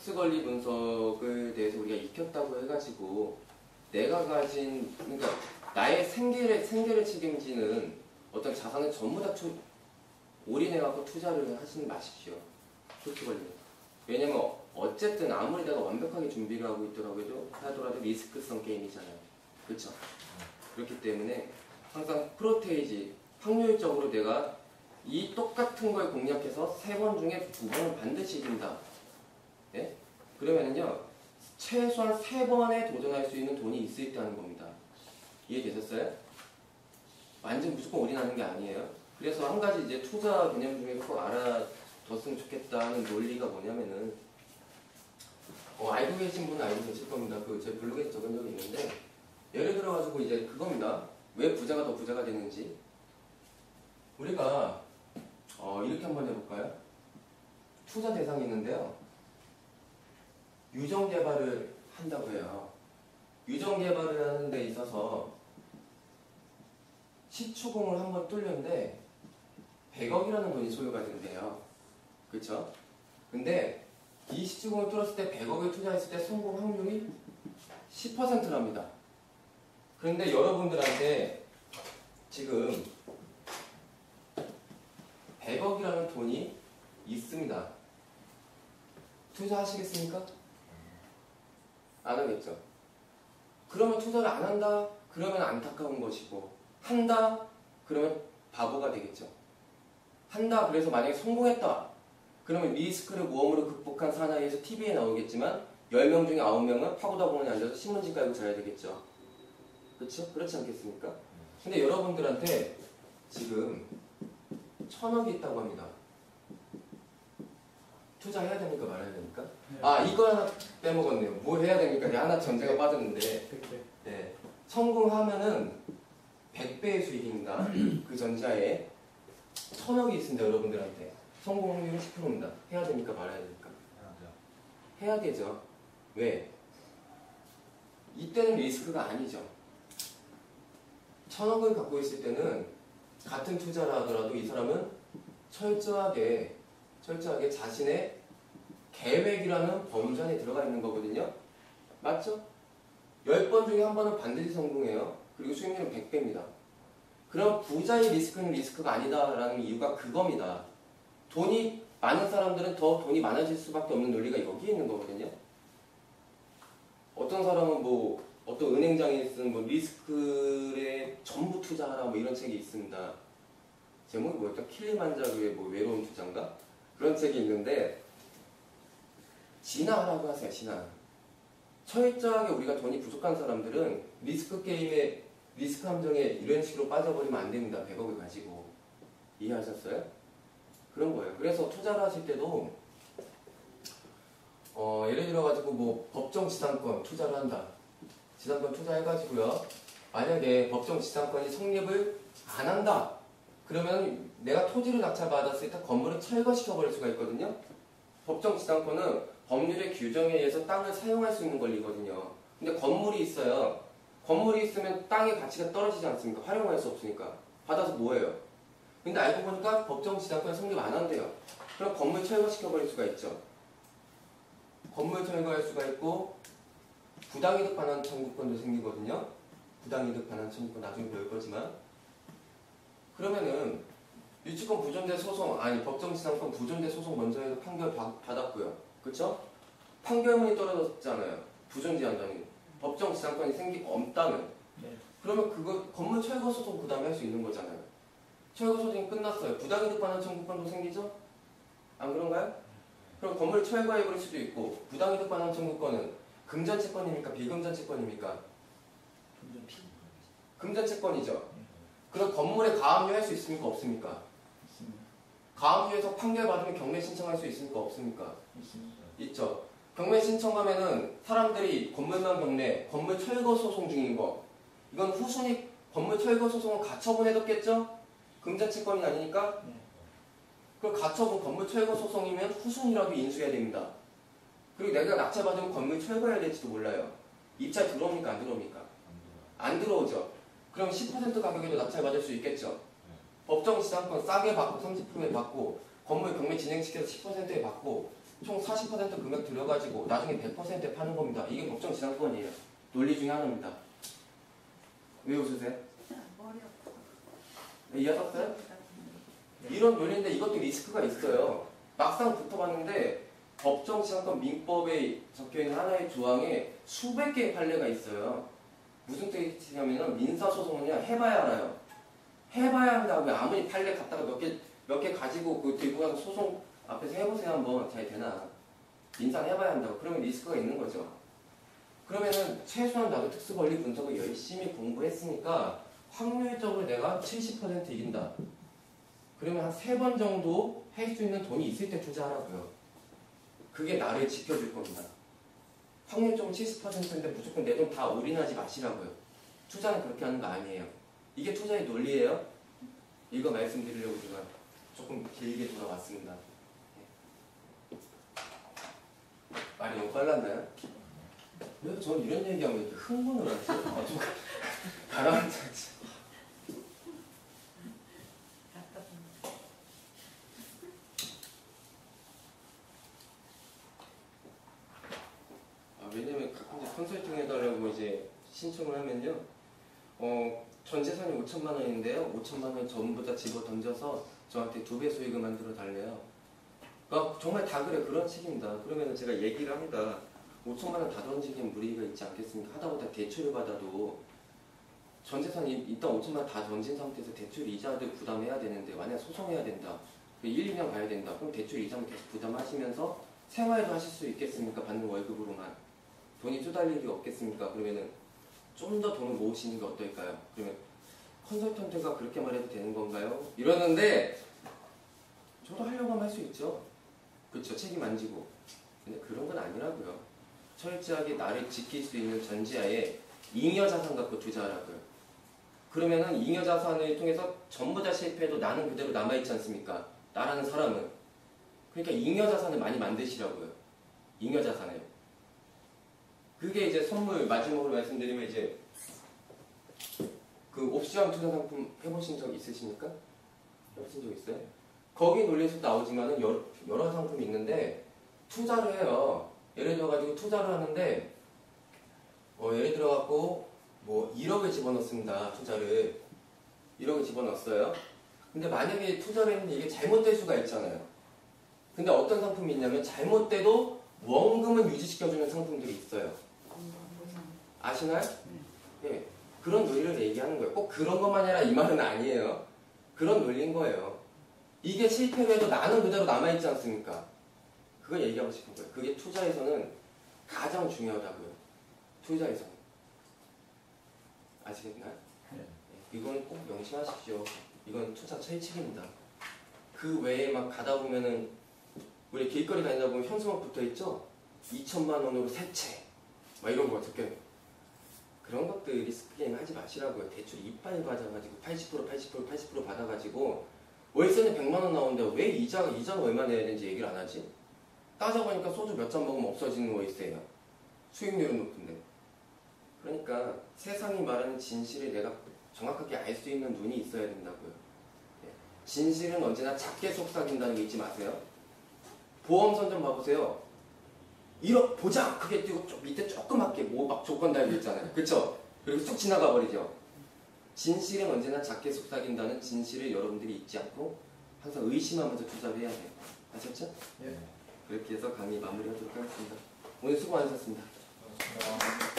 특수권리 분석에 대해서 우리가 익혔다고 해가지고 내가 가진, 그러니까 나의 생계를 책임지는 어떤 자산을 전부 다 올인해갖고 투자를 하시는 마십시오. 특수권리. 왜냐면 어쨌든 아무리 내가 완벽하게 준비를 하고 하더라도 리스크성 게임이잖아요. 그렇죠? 그렇기 때문에 항상 프로테이지, 확률적으로 내가 이 똑같은 걸 공략해서 3번 중에 2번은 반드시 이긴다. 네? 그러면은요, 최소한 3번에 도전할 수 있는 돈이 있을 있다는 겁니다. 이해되셨어요? 완전 무조건 올인하는 게 아니에요. 그래서 한 가지 이제 투자 개념 중에서 꼭 알아뒀으면 좋겠다는 논리가 뭐냐면은, 알고 계신 분은 알고 계실 겁니다. 제 블로그에 적은 적이 있는데, 예를 들어가지고 이제 그겁니다. 왜 부자가 더 부자가 되는지. 우리가, 이렇게 한번 해볼까요? 투자 대상이 있는데요. 유정 개발을 한다고 해요. 유정 개발을 하는 데 있어서 시추공을 한번 뚫는데 100억이라는 돈이 소요가 된대요. 그쵸? 근데 이 시추공을 뚫었을 때 100억을 투자했을 때 성공 확률이 10%랍니다. 그런데 여러분들한테 지금 100억이라는 돈이 있습니다. 투자하시겠습니까? 안 하겠죠. 그러면 투자를 안 한다? 그러면 안타까운 것이고, 한다? 그러면 바보가 되겠죠. 한다? 그래서 만약에 성공했다? 그러면 리스크를 모험으로 극복한 사나이에서 TV에 나오겠지만 10명 중에 9명은 파고다공원에 앉아서 신문지 깔고 자야 되겠죠. 그렇죠? 그렇지 않겠습니까? 근데 여러분들한테 지금 1000억이 있다고 합니다. 투자해야 됩니까? 말아야 됩니까? 네. 이거 하나 빼먹었네요. 뭘 해야 됩니까? 하나 전제가 빠졌는데, 네. 성공하면은 100배의 수익입니다. 그 전자에 1000억이 있습니다. 여러분들한테. 성공 확률은 10%입니다. 해야 됩니까? 말아야 됩니까? 해야 되죠. 왜? 이때는 리스크가 아니죠. 1000억을 갖고 있을 때는 같은 투자를 하더라도 이 사람은 철저하게 자신의 계획이라는 범주 안에 들어가 있는 거거든요. 맞죠? 10번 중에 한 번은 반드시 성공해요. 그리고 수익률은 100배입니다. 그럼 부자의 리스크는 리스크가 아니다라는 이유가 그겁니다. 돈이 많은 사람들은 더 돈이 많아질 수밖에 없는 논리가 여기에 있는 거거든요. 어떤 사람은 어떤 은행장에 쓴 리스크에 전부 투자하라 이런 책이 있습니다. 제목이 뭐였다? 킬리만자로의 외로운 투자인가? 그런 책이 있는데, 진화하라고 하세요. 진화. 철저하게 우리가 돈이 부족한 사람들은 리스크 게임에, 리스크 함정에 이런 식으로 빠져버리면 안 됩니다. 100억을 가지고. 이해하셨어요? 그런 거예요. 그래서 투자를 하실 때도 예를 들어가지고 법정 지상권 투자를 한다. 지상권 투자해가지고요. 만약에 법정 지상권이 성립을 안 한다. 그러면 내가 토지를 낙찰받았을 때 건물을 철거시켜버릴 수가 있거든요. 법정 지상권은 법률의 규정에 의해서 땅을 사용할 수 있는 권리거든요. 근데 건물이 있어요. 건물이 있으면 땅의 가치가 떨어지지 않습니까? 활용할 수 없으니까. 받아서 뭐예요? 근데 알고 보니까 법정 지상권 성립 안 한대요. 그럼 건물 철거시켜버릴 수가 있죠. 건물 철거할 수가 있고, 부당이득 반환 청구권도 생기거든요. 부당이득 반환 청구권 나중에 배울 거지만. 그러면은 유치권 부존대 소송, 법정 지상권 부존대 소송 먼저 해서 판결 받았고요. 그쵸? 판결문이 떨어졌잖아요. 부존지한다는 법정 지상권이 없다는. 네. 그러면 그거 건물 철거 소송 그 다음에 할 수 있는 거잖아요. 철거 소송이 끝났어요. 부당이득 반환 청구권도 생기죠? 안 그런가요? 그럼 건물 철거해버릴 수도 있고, 부당이득 반환 청구권은 금전채권입니까? 비금전채권입니까? 금전채권이죠. 그럼 건물에 가압류 할 수 있습니까? 없습니까? 가압류에서 판결 받으면 경매 신청할 수 있습니까? 없습니까? 있죠. 경매 신청하면은 사람들이 건물만 경매, 건물 철거 소송 중인 거. 이건 후순위 건물 철거 소송은 가처분 해뒀겠죠? 금전채권이 아니니까? 그럼 가처분 건물 철거 소송이면 후순위라도 인수해야 됩니다. 그리고 내가 낙찰받으면 건물 철거해야 될지도 몰라요. 입찰 들어옵니까? 안 들어옵니까? 안 들어오죠. 그럼 10% 가격에도 낙찰받을 수 있겠죠. 법정 지상권 싸게 받고 30%에 받고 건물 경매 진행시켜서 10%에 받고 총 40% 금액 들여가지고 나중에 100%에 파는 겁니다. 이게 법정 지상권이에요. 논리 중에 하나입니다. 왜 웃으세요? 머리 이해하셨어요? 이런 논리인데 이것도 리스크가 있어요. 막상 붙어봤는데 법정 지상권 민법에 적혀있는 하나의 조항에 수백 개의 판례가 있어요. 무슨 뜻이냐면 민사소송은요 해봐야 알아요. 해봐야 한다고 아무리 판례 갖다가 몇 개 가지고 그 들고 가서 소송 앞에서 해보세요 한번 잘 되나. 민사는 해봐야 한다고. 그러면 리스크가 있는 거죠. 그러면은 최소한 나도 특수권리 분석을 열심히 공부했으니까 확률적으로 내가 70% 이긴다. 그러면 한 3번 정도 할 수 있는 돈이 있을 때 투자하라고요. 그게 나를 지켜줄 겁니다. 확률적으로 70%인데 무조건 내 돈 다 올인하지 마시라고요. 투자는 그렇게 하는 거 아니에요. 이게 투자의 논리예요. 이거 말씀드리려고 제가 조금 길게 돌아왔습니다. 말이 너무 빨랐나요? 왜 저는 이런 얘기하면 이렇게 흥분을 하지? 좀 가라앉아야지. 왜냐면 가끔 컨설팅 해달라고 이제 신청을 하면요. 전 재산이 5천만 원인데요. 5천만 원 전부 다 집어 던져서 저한테 2배 수익을 만들어 달래요. 그러니까 정말 다 그래. 그런 식입니다. 그러면 제가 얘기를 합니다. 5천만 원 다 던지기엔 무리가 있지 않겠습니까? 하다보다 대출을 받아도 전 재산이 일단 5천만 원 다 던진 상태에서 대출 이자를 부담해야 되는데 만약 소송해야 된다. 1, 2년 가야 된다. 그럼 대출 이자만 계속 부담하시면서 생활도 하실 수 있겠습니까? 받는 월급으로만. 돈이 쪼달 일이 없겠습니까? 그러면은 좀 더 돈을 모으시는 게 어떨까요? 그러면 컨설턴트가 그렇게 말해도 되는 건가요? 이러는데 저도 하려고 하면 할 수 있죠. 그렇죠. 책임 안 지고. 근데 그런 건 아니라고요. 철저하게 나를 지킬 수 있는 전제하에 잉여자산 갖고 투자하라고요. 그러면은 잉여자산을 통해서 전부 다 실패해도 나는 그대로 남아있지 않습니까? 나라는 사람은. 그러니까 잉여자산을 많이 만드시라고요. 잉여자산을. 그게 이제 선물 마지막으로 말씀드리면 이제 그 옵션 투자 상품 해보신 적 있으십니까? 해보신 적 있어요? 거기 논리에서 나오지만은 여러 상품이 있는데 투자를 해요. 예를 들어가지고 투자를 하는데 예를 들어갖고 뭐 1억을 집어넣습니다. 투자를 1억을 집어넣었어요. 근데 만약에 투자를 했는데 이게 잘못될 수가 있잖아요. 근데 어떤 상품이 있냐면 잘못돼도 원금은 유지시켜주는 상품들이 있어요. 아시나요? 예. 그런 논리를 얘기하는 거예요. 꼭 그런 것만 해라 이 말은 아니에요. 그런 논리인 거예요. 이게 실패를 해도 나는 그대로 남아있지 않습니까? 그걸 얘기하고 싶은 거예요. 그게 투자에서는 가장 중요하다고요. 투자에서는. 아시겠나요? 네. 이건 꼭 명심하십시오. 이건 투자 철칙입니다. 그 외에 막 가다 보면은 우리 길거리 다니다 보면 현수막 붙어있죠? 2천만 원으로 세 채. 막 이런 거 적혀요. 그런 것들 리스크 게임 하지 마시라고요. 대출 이빨 받아가지고 80% 받아가지고 월세는 100만 원 나오는데 왜 이자는 얼마 내야 되는지 얘기를 안 하지? 따져보니까 소주 몇 잔 먹으면 없어지는 월세예요. 수익률은 높은데. 그러니까 세상이 말하는 진실을 내가 정확하게 알 수 있는 눈이 있어야 된다고요. 진실은 언제나 작게 속삭인다는 거 잊지 마세요. 보험선 좀 봐보세요. 1억 보장 크게 띄고 밑에 조그맣게 뭐 막 조건 달려 있잖아요. 그쵸? 그리고 쑥 지나가 버리죠. 진실은 언제나 작게 속삭인다는 진실을 여러분들이 잊지 않고 항상 의심하면서 투자를 해야 돼요. 아셨죠? 예. 그렇게 해서 강의 마무리하도록 하겠습니다. 오늘 수고 많으셨습니다. 고맙습니다.